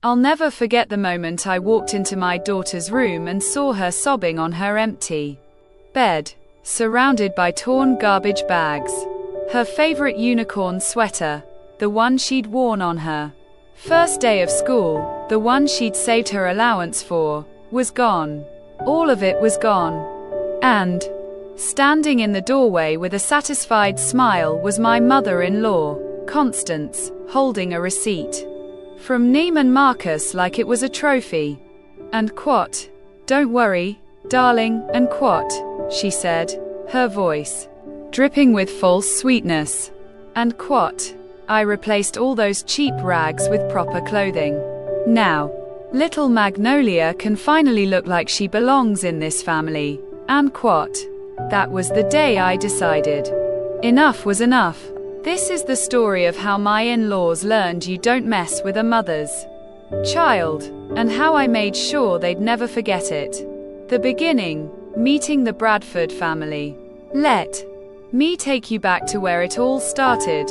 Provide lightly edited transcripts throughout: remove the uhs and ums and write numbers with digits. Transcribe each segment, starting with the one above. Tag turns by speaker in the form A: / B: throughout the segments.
A: I'll never forget the moment I walked into my daughter's room and saw her sobbing on her empty bed, surrounded by torn garbage bags. Her favorite unicorn sweater, the one she'd worn on her first day of school, the one she'd saved her allowance for, was gone. All of it was gone. And, standing in the doorway with a satisfied smile was my mother-in-law, Constance, holding a receipt from Neiman Marcus like it was a trophy. And quat, "Don't worry, darling, and quat," she said, her voice dripping with false sweetness. And quat, I replaced all those cheap rags with proper clothing. Now, little Magnolia can finally look like she belongs in this family. And quat. That was the day I decided enough was enough. This is the story of how my in-laws learned you don't mess with a mother's child, and how I made sure they'd never forget it. The beginning, meeting the Bradford family. Let me take you back to where it all started.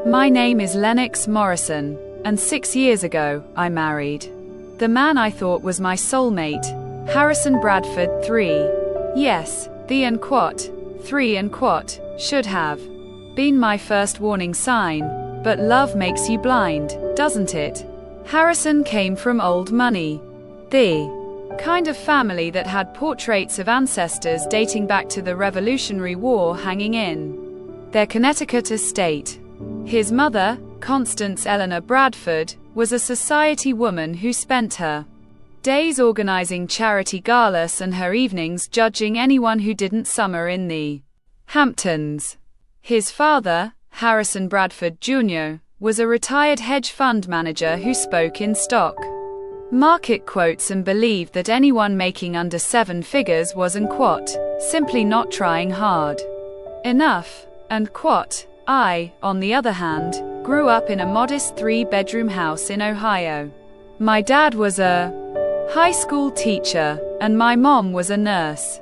A: My name is Lennox Morrison, and 6 years ago, I married the man I thought was my soulmate, Harrison Bradford III. Yes, the and quat, 3 and quat, should have been my first warning sign, but love makes you blind, doesn't it? Harrison came from old money. The kind of family that had portraits of ancestors dating back to the Revolutionary War hanging in their Connecticut estate. His mother, Constance Eleanor Bradford, was a society woman who spent her days organizing charity galas and her evenings judging anyone who didn't summer in the Hamptons. His father, Harrison Bradford Jr., was a retired hedge fund manager who spoke in stock market quotes and believed that anyone making under 7 figures was and quat, simply not trying hard enough. And quat, I, on the other hand, grew up in a modest 3-bedroom house in Ohio. My dad was a high school teacher, and my mom was a nurse.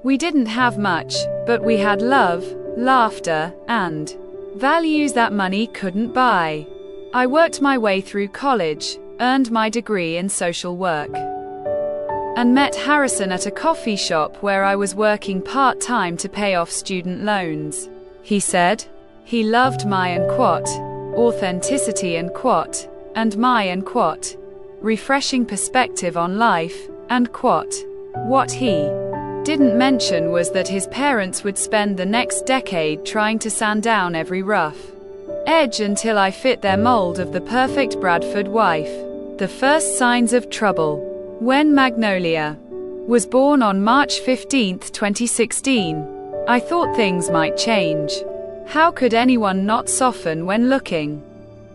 A: We didn't have much, but we had love, laughter, and values that money couldn't buy. I worked my way through college, earned my degree in social work, and met Harrison at a coffee shop where I was working part-time to pay off student loans. He said he loved my and quat, authenticity and quat, and my and quat, refreshing perspective on life, and quat. What he didn't mention was that his parents would spend the next decade trying to sand down every rough edge until I fit their mold of the perfect Bradford wife. The first signs of trouble. When Magnolia was born on March 15, 2016, I thought things might change. How could anyone not soften when looking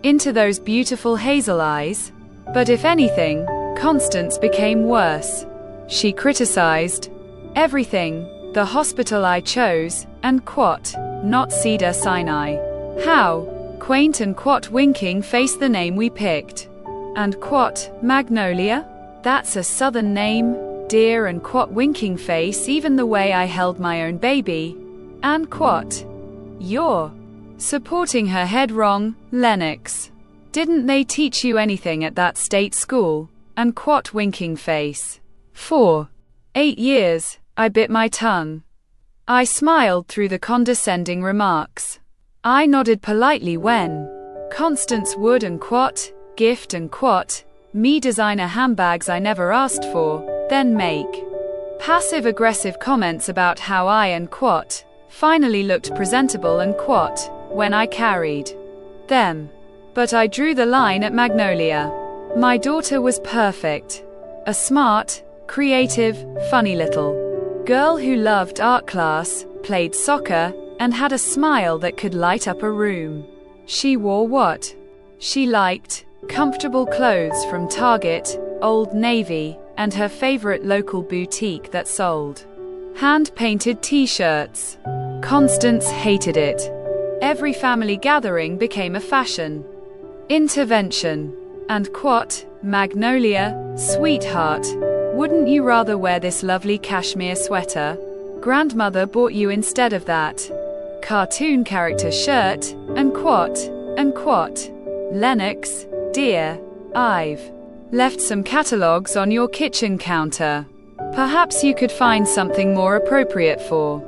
A: into those beautiful hazel eyes? But if anything, Constance became worse. She criticized everything, the hospital I chose, and quat, not Cedar Sinai. How quaint and quat winking face the name we picked. And quat, Magnolia? That's a southern name, dear, and quat winking face even the way I held my own baby. And quat. You're supporting her head wrong, Lennox. Didn't they teach you anything at that state school? And quat winking face. For 8 years, I bit my tongue. I smiled through the condescending remarks. I nodded politely when Constance would and quat, gift and quat, me designer handbags I never asked for, then make passive-aggressive comments about how I and quat finally looked presentable and quat when I carried them. But I drew the line at Magnolia. My daughter was perfect. A smart, creative, funny little girl who loved art class, played soccer, and had a smile that could light up a room. She wore what she liked, comfortable clothes from Target, Old Navy, and her favorite local boutique that sold hand-painted t-shirts. Constance hated it. Every family gathering became a fashion intervention. And quat, Magnolia, sweetheart, wouldn't you rather wear this lovely cashmere sweater grandmother bought you instead of that cartoon character shirt? And quat, Lennox, dear, I've left some catalogs on your kitchen counter. Perhaps you could find something more appropriate for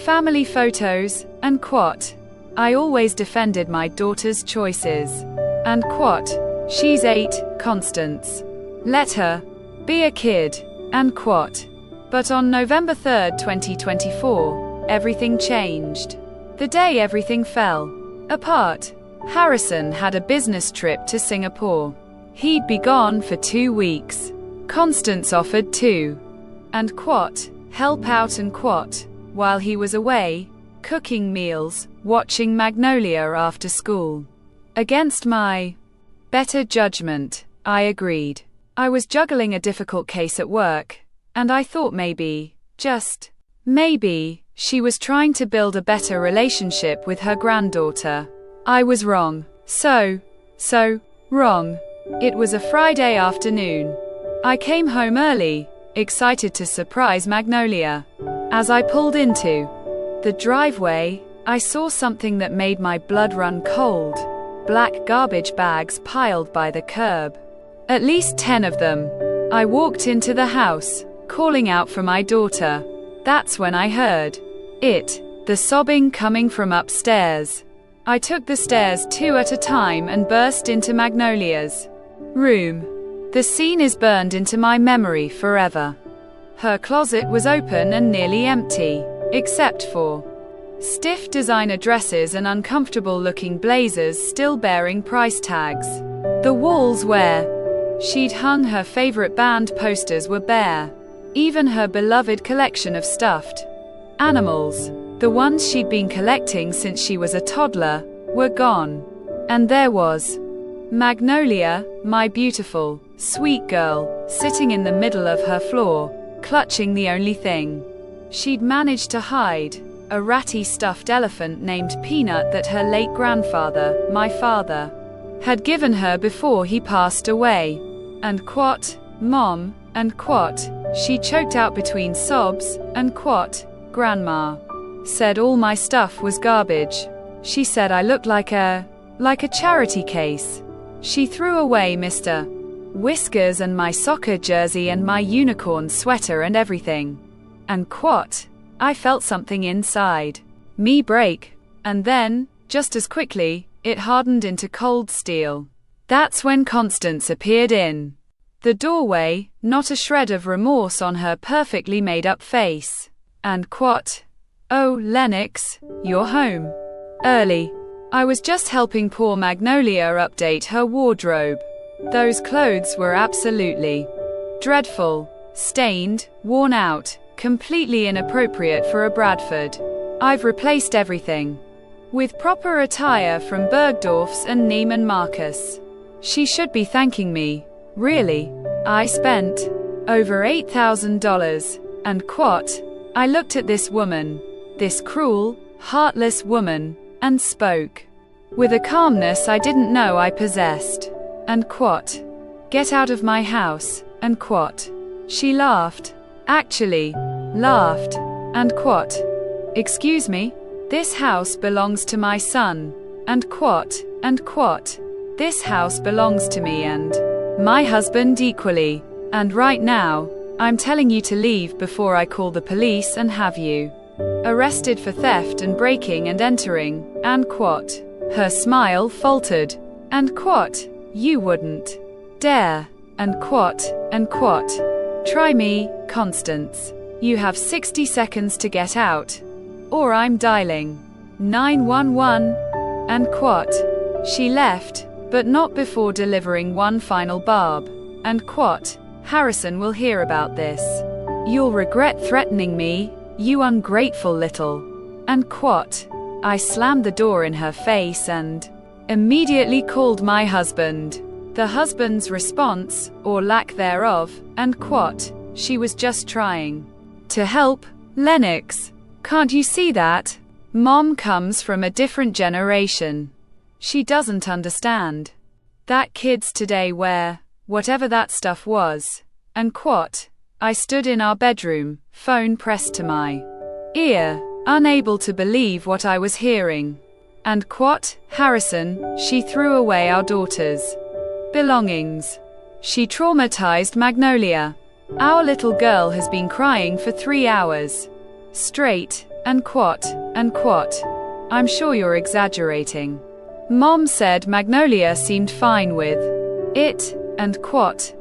A: family photos, and quote. I always defended my daughter's choices. And quote. She's 8, Constance. Let her be a kid. And quote. But on November 3, 2024, everything changed. The day everything fell apart. Harrison had a business trip to Singapore. He'd be gone for 2 weeks. Constance offered to, and quote, help out and quote, while he was away, cooking meals, watching Magnolia after school. Against my better judgment, I agreed. I was juggling a difficult case at work, and I thought maybe, just maybe, she was trying to build a better relationship with her granddaughter. I was wrong. So wrong. It was a Friday afternoon. I came home early, excited to surprise Magnolia. As I pulled into the driveway, I saw something that made my blood run cold. Black garbage bags piled by the curb. At least 10 of them. I walked into the house, calling out for my daughter. That's when I heard the sobbing coming from upstairs. I took the stairs 2 at a time and burst into Magnolia's room. The scene is burned into my memory forever. Her closet was open and nearly empty, except for stiff designer dresses and uncomfortable-looking blazers still bearing price tags. The walls where she'd hung her favorite band posters were bare. Even her beloved collection of stuffed animals, the ones she'd been collecting since she was a toddler, were gone. And there was Magnolia, my beautiful, sweet girl, sitting in the middle of her floor, clutching the only thing she'd managed to hide, a ratty stuffed elephant named Peanut that her late grandfather, my father, had given her before he passed away. And quote, Mom, and quote, she choked out between sobs, and quote, Grandma said all my stuff was garbage. She said I looked like a charity case. She threw away Mr. Whiskers and my soccer jersey and my unicorn sweater and everything. And quote, I felt something inside me break, and then, just as quickly, it hardened into cold steel. That's when Constance appeared in the doorway, not a shred of remorse on her perfectly made-up face. And quote, oh, Lennox, you're home early. I was just helping poor Magnolia update her wardrobe. Those clothes were absolutely dreadful, stained, worn out, completely inappropriate for a Bradford. I've replaced everything with proper attire from Bergdorf's and Neiman Marcus. She should be thanking me. Really, I spent over $8,000, and quote, I looked at this woman, this cruel, heartless woman, and spoke with a calmness I didn't know I possessed. And quote, get out of my house, and quote. She laughed, actually laughed, and quote, excuse me, this house belongs to my son, and quote, this house belongs to me and my husband equally, and right now, I'm telling you to leave before I call the police and have you arrested for theft and breaking and entering, and quote. Her smile faltered, and quote, you wouldn't dare, and quote, try me, Constance. You have 60 seconds to get out, or I'm dialing 911, and quote. She left, but not before delivering one final barb, and quote, Harrison will hear about this. You'll regret threatening me, you ungrateful little, and quote. I slammed the door in her face and immediately called my husband. The husband's response, or lack thereof, and quote, she was just trying to help, Lennox. Can't you see that? Mom comes from a different generation. She doesn't understand that kids today wear whatever that stuff was. And quote, I stood in our bedroom, phone pressed to my ear, unable to believe what I was hearing. And quote, Harrison, she threw away our daughter's belongings. She traumatized Magnolia. Our little girl has been crying for 3 hours. Straight, and quat. I'm sure you're exaggerating. Mom said Magnolia seemed fine with it, and quat,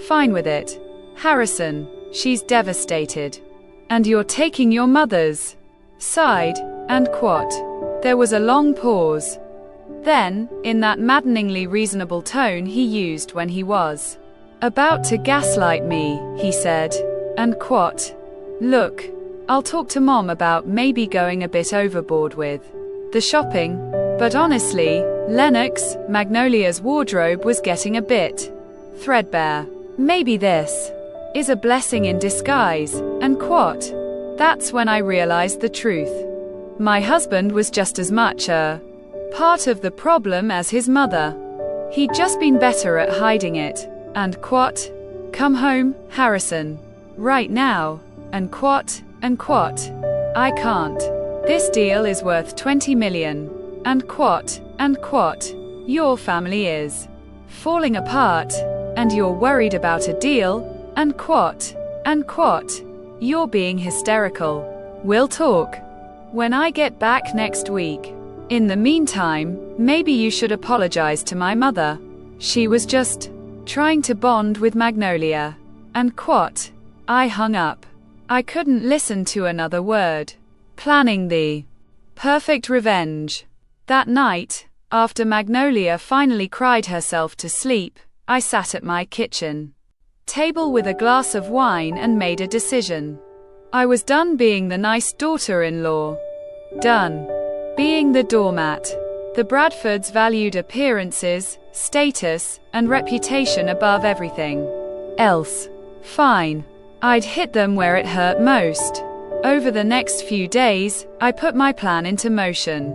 A: fine with it. Harrison, she's devastated. And you're taking your mother's side, and quat. There was a long pause. Then, in that maddeningly reasonable tone he used when he was about to gaslight me, he said, and quat. Look, I'll talk to Mom about maybe going a bit overboard with the shopping, but honestly, Lennox, Magnolia's wardrobe was getting a bit threadbare. Maybe this is a blessing in disguise, and quat. That's when I realized the truth. My husband was just as much a part of the problem as his mother. He'd just been better at hiding it, and quat. Come home, Harrison. Right now, and quat. I can't. This deal is worth 20 million. And quat. Your family is falling apart, and you're worried about a deal, and quat. You're being hysterical. We'll talk when I get back next week. In the meantime, maybe you should apologize to my mother. She was just trying to bond with Magnolia. And quat. I hung up. I couldn't listen to another word. Planning the perfect revenge. That night, after Magnolia finally cried herself to sleep, I sat at my kitchen table with a glass of wine and made a decision. I was done being the nice daughter-in-law. Done being the doormat. The Bradfords valued appearances, status, and reputation above everything else. Fine. I'd hit them where it hurt most. Over the next few days, I put my plan into motion.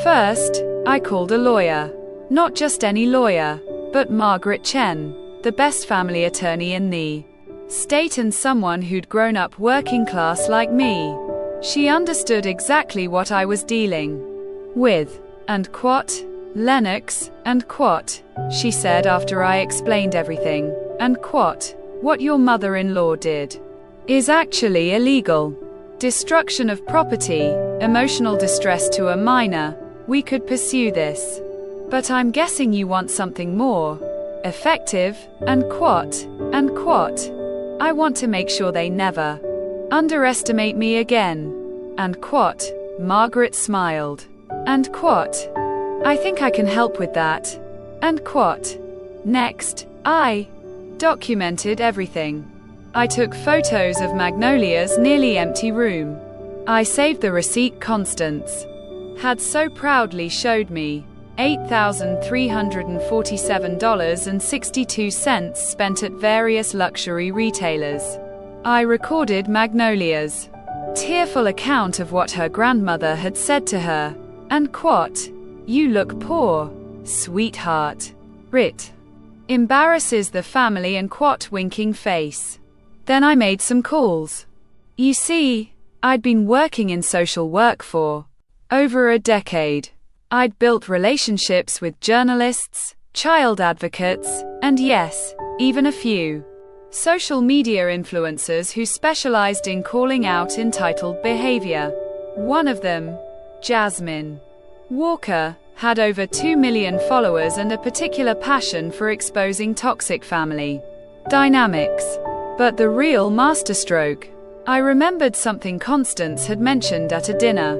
A: First, I called a lawyer. Not just any lawyer, but Margaret Chen, the best family attorney in the state and someone who'd grown up working class like me. She understood exactly what I was dealing with. And quat. Lennox, and quat, she said after I explained everything. And quat. What your mother-in-law did is actually illegal. Destruction of property, emotional distress to a minor. We could pursue this. But I'm guessing you want something more effective, and quat. I want to make sure they never underestimate me again. And quat. Margaret smiled. And quat. I think I can help with that. And quat. Next, I documented everything. I took photos of Magnolia's nearly empty room. I saved the receipt Constance had so proudly showed me. $8,347.62 spent at various luxury retailers. I recorded Magnolia's tearful account of what her grandmother had said to her. And quat. You look poor, sweetheart. Rit. Embarrasses the family and quat winking face. Then I made some calls. You see, I'd been working in social work for over a decade. I'd built relationships with journalists, child advocates, and yes, even a few social media influencers who specialized in calling out entitled behavior. One of them, Jasmine Walker, had over 2 million followers and a particular passion for exposing toxic family dynamics. But the real masterstroke, I remembered something Constance had mentioned at a dinner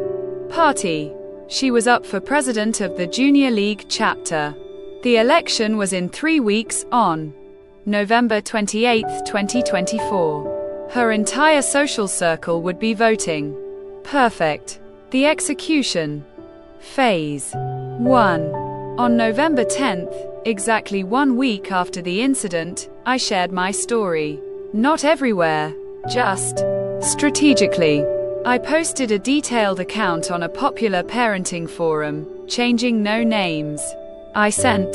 A: party. She was up for president of the Junior League chapter. The election was in 3 weeks, on November 28, 2024. Her entire social circle would be voting. Perfect. The execution. Phase 1. On November 10th, exactly 1 week after the incident, I shared my story. Not everywhere, just strategically. I posted a detailed account on a popular parenting forum, changing no names. I sent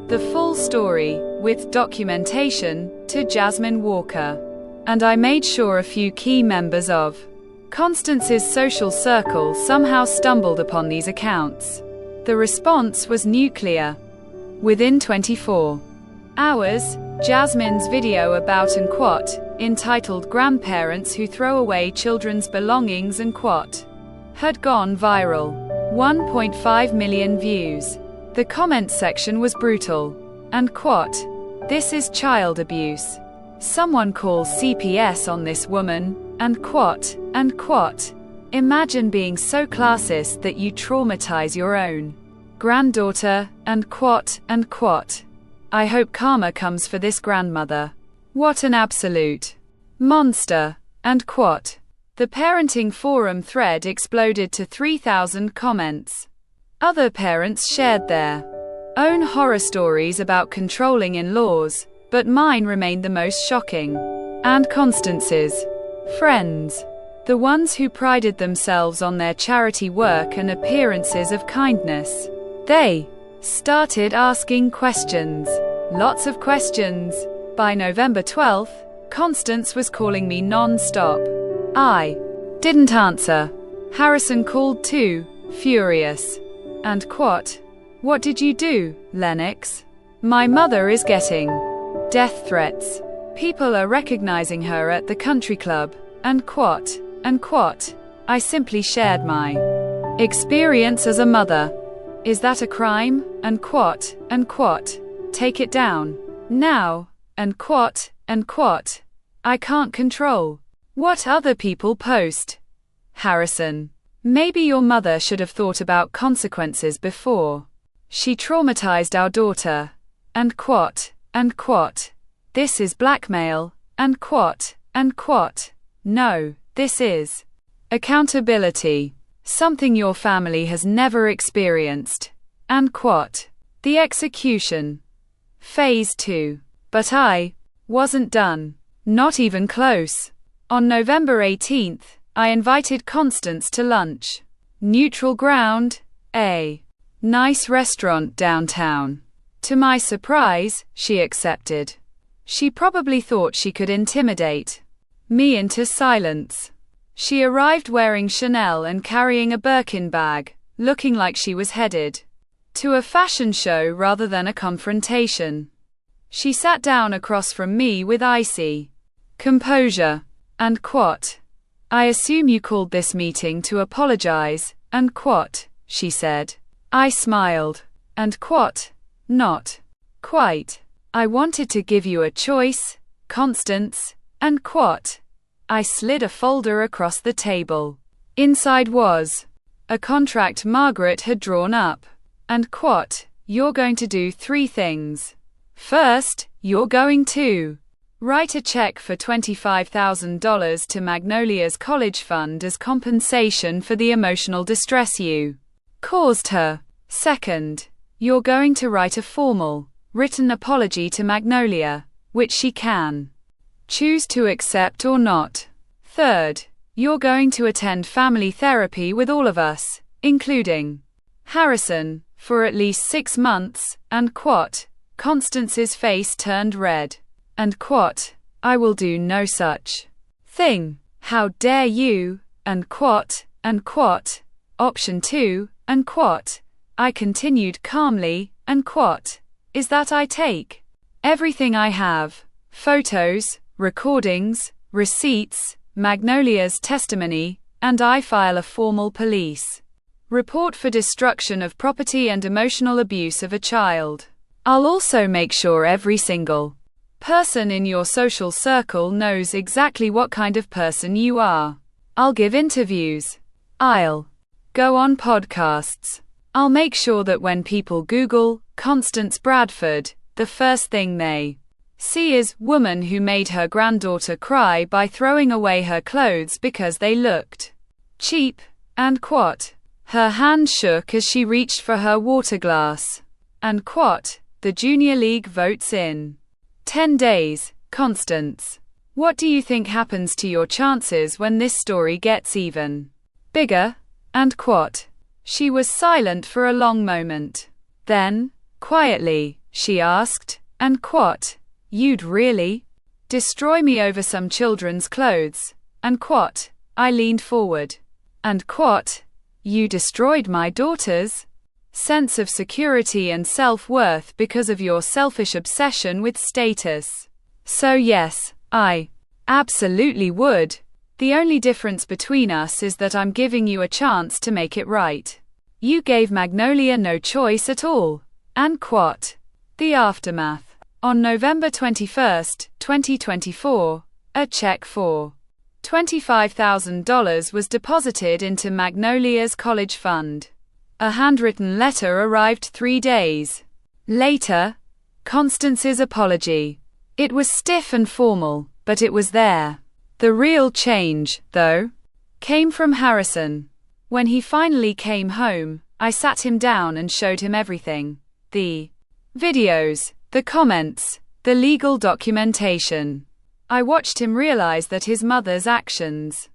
A: the full story, with documentation, to Jasmine Walker. And I made sure a few key members of Constance's social circle somehow stumbled upon these accounts. The response was nuclear. Within 24 hours. Jasmine's video about and quote, entitled Grandparents Who Throw Away Children's Belongings and quote, had gone viral. 1.5 million views. The comment section was brutal. And quote, this is child abuse. Someone call CPS on this woman. And quote, imagine being so classist that you traumatize your own granddaughter. And quote, I hope karma comes for this grandmother. What an absolute monster. And quote. The parenting forum thread exploded to 3,000 comments. Other parents shared their own horror stories about controlling in-laws, but mine remained the most shocking. And Constance's friends, the ones who prided themselves on their charity work and appearances of kindness, they started asking questions. Lots of questions. By November 12th, Constance was calling me non-stop. I didn't answer. Harrison called too, furious. And quote, what did you do, Lennox? My mother is getting death threats. People are recognizing her at the country club. And quote, I simply shared my experience as a mother. Is that a crime? And quote, take it down now. And quote, I can't control what other people post. Harrison, maybe your mother should have thought about consequences before she traumatized our daughter. And quote, this is blackmail. And quote, no, this is accountability, something your family has never experienced. And quote, the execution. Phase 2. But I wasn't done. Not even close. On November 18th, I invited Constance to lunch. Neutral ground, a nice restaurant downtown. To my surprise, she accepted. She probably thought she could intimidate me into silence. She arrived wearing Chanel and carrying a Birkin bag, looking like she was headed to a fashion show rather than a confrontation. She sat down across from me with icy composure. And quote, I assume you called this meeting to apologize. And quote, she said. I smiled. And quote, not quite. I wanted to give you a choice, Constance. And quote, I slid a folder across the table. Inside was a contract Margaret had drawn up. And quote, you're going to do 3 things. First, you're going to write a check for $25,000 to Magnolia's college fund as compensation for the emotional distress you caused her. Second, you're going to write a formal, written apology to Magnolia, which she can choose to accept or not. Third, you're going to attend family therapy with all of us, including Harrison, for at least 6 months. And quote, Constance's face turned red. And quote, I will do no such thing. How dare you? And quote, option 2, and quote, I continued calmly. And quote, is that I take everything I have, photos, recordings, receipts, Magnolia's testimony, and I file a formal police report for destruction of property and emotional abuse of a child. I'll also make sure every single person in your social circle knows exactly what kind of person you are. I'll give interviews. I'll go on podcasts. I'll make sure that when people Google Constance Bradford, the first thing they see is woman who made her granddaughter cry by throwing away her clothes because they looked cheap. And quote, her hand shook as she reached for her water glass. And quote, the Junior League votes in 10 days, Constance. What do you think happens to your chances when this story gets even bigger? And quote, she was silent for a long moment. Then, quietly, she asked, and quote, you'd really destroy me over some children's clothes? And quote, I leaned forward. And quote, you destroyed my daughters? sense of security and self-worth because of your selfish obsession with status. So yes, I absolutely would. The only difference between us is that I'm giving you a chance to make it right. You gave Magnolia no choice at all. And quote. The aftermath. On November 21, 2024, a check for $25,000 was deposited into Magnolia's college fund. A handwritten letter arrived 3 days later. Constance's apology. It was stiff and formal, but it was there. The real change, though, came from Harrison. When he finally came home, I sat him down and showed him everything. The videos, the comments, the legal documentation. I watched him realize that his mother's actions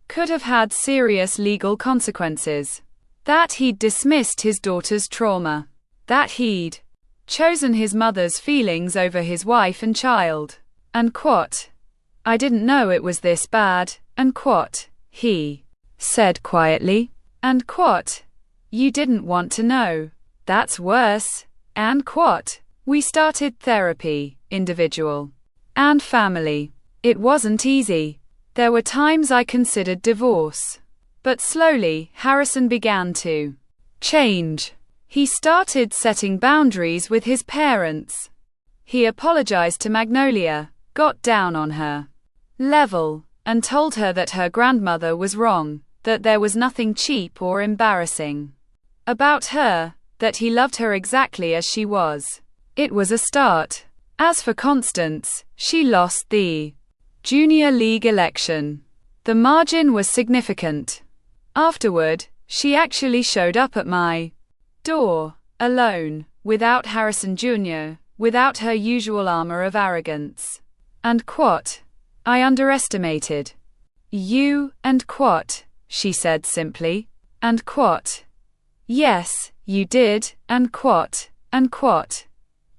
A: could have had serious legal consequences. That he'd dismissed his daughter's trauma. That he'd chosen his mother's feelings over his wife and child. And quote. I didn't know it was this bad, and quote. He said quietly. And quote. You didn't want to know. That's worse. And quote. We started therapy, individual and family. It wasn't easy. There were times I considered divorce. But slowly, Harrison began to change. He started setting boundaries with his parents. He apologized to Magnolia, got down on her level, and told her that her grandmother was wrong, that there was nothing cheap or embarrassing about her, that he loved her exactly as she was. It was a start. As for Constance, she lost the junior league election. The margin was significant. Afterward, she actually showed up at my door, alone, without Harrison Jr., without her usual armor of arrogance. And quote. I underestimated you, and quote. She said simply. And quote. Yes, you did, and quote. And quote.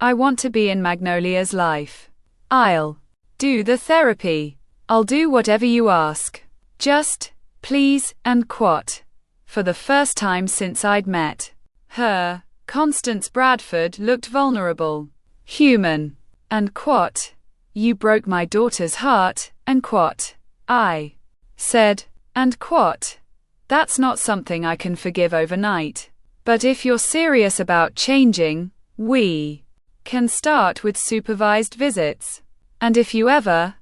A: I want to be in Magnolia's life. I'll do the therapy. I'll do whatever you ask. Just, please, and quote. For the first time since I'd met her, Constance Bradford looked vulnerable, human. And quote. You broke my daughter's heart, and quote. I said, and quote. That's not something I can forgive overnight. But if you're serious about changing, we can start with supervised visits. And if you ever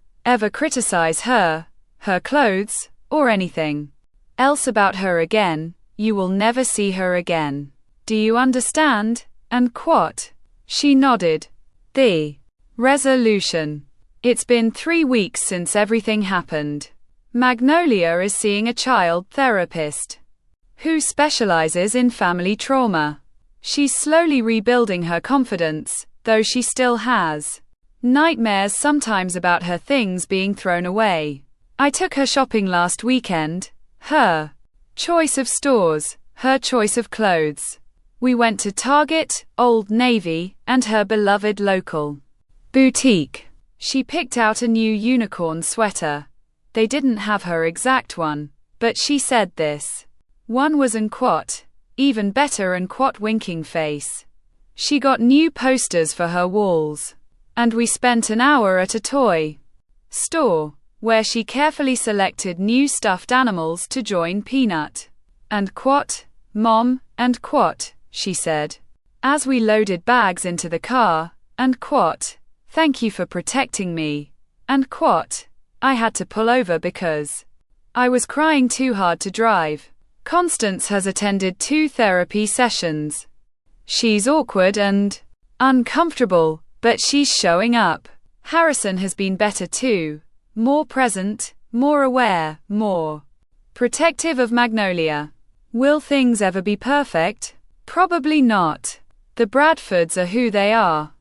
A: criticize her, her clothes, or anything else about her again, you will never see her again. Do you understand? And quote. She nodded. The resolution. It's been 3 weeks since everything happened. Magnolia is seeing a child therapist who specializes in family trauma. She's slowly rebuilding her confidence, though she still has nightmares sometimes about her things being thrown away. I took her shopping last weekend. Her choice of stores, her choice of clothes. We went to Target, Old Navy, and her beloved local boutique. She picked out a new unicorn sweater. They didn't have her exact one, but she said this one was en quote, even better en quote winking face. She got new posters for her walls. And we spent an hour at a toy store, where she carefully selected new stuffed animals to join Peanut. And quote, Mom, and quote, she said. As we loaded bags into the car, and quote, thank you for protecting me, and quote, I had to pull over because I was crying too hard to drive. Constance has attended 2 therapy sessions. She's awkward and uncomfortable, but she's showing up. Harrison has been better too. More present, more aware, more protective of Magnolia. Will things ever be perfect? Probably not. The Bradfords are who they are.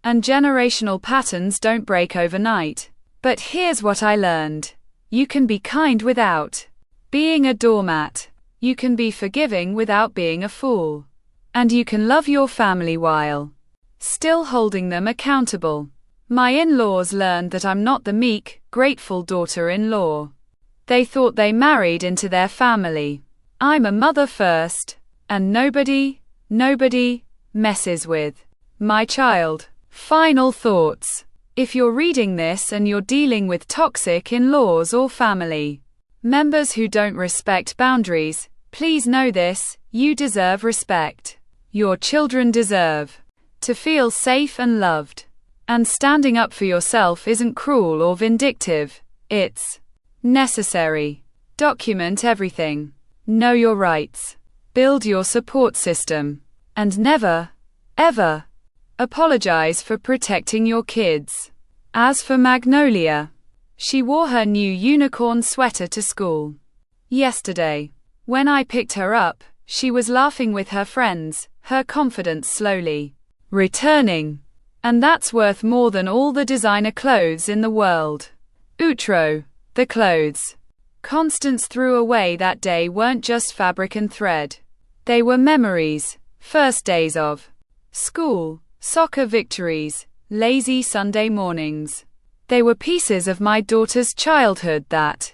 A: And generational patterns don't break overnight. But here's what I learned. You can be kind without being a doormat. You can be forgiving without being a fool. And you can love your family while still holding them accountable. My in-laws learned that I'm not the meek, grateful daughter-in-law they thought they married into their family. I'm a mother first, and nobody nobody messes with my child. Final thoughts. If you're reading this and you're dealing with toxic in-laws or family members who don't respect boundaries, please know this: you deserve respect. Your children deserve to feel safe and loved. And standing up for yourself isn't cruel or vindictive, it's necessary. Document everything. Know your rights. Build your support system. And never, ever apologize for protecting your kids. As for Magnolia, she wore her new unicorn sweater to school yesterday. When I picked her up, she was laughing with her friends, her confidence slowly returning. And that's worth more than all the designer clothes in the world. Outro. The clothes Constance threw away that day weren't just fabric and thread. They were memories. First days of school, soccer victories, lazy Sunday mornings. They were pieces of my daughter's childhood that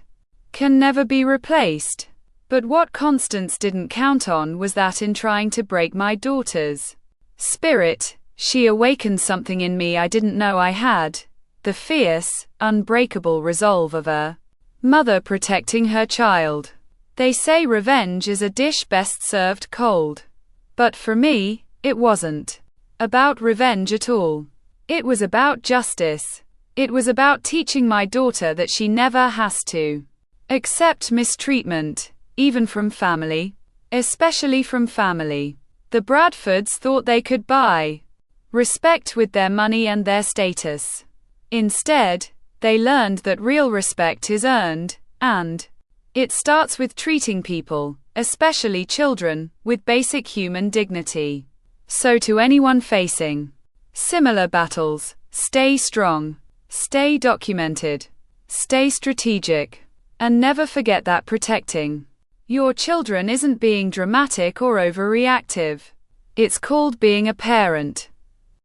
A: can never be replaced. But what Constance didn't count on was that in trying to break my daughter's spirit, she awakened something in me I didn't know I had: the fierce, unbreakable resolve of a mother protecting her child. They say revenge is a dish best served cold. But for me, it wasn't about revenge at all. It was about justice. It was about teaching my daughter that she never has to accept mistreatment, even from family, especially from family. The Bradfords thought they could buy respect with their money and their status. Instead, they learned that real respect is earned, and it starts with treating people, especially children, with basic human dignity. So to anyone facing similar battles, stay strong, stay documented, stay strategic, and never forget that protecting your children isn't being dramatic or overreactive. It's called being a parent.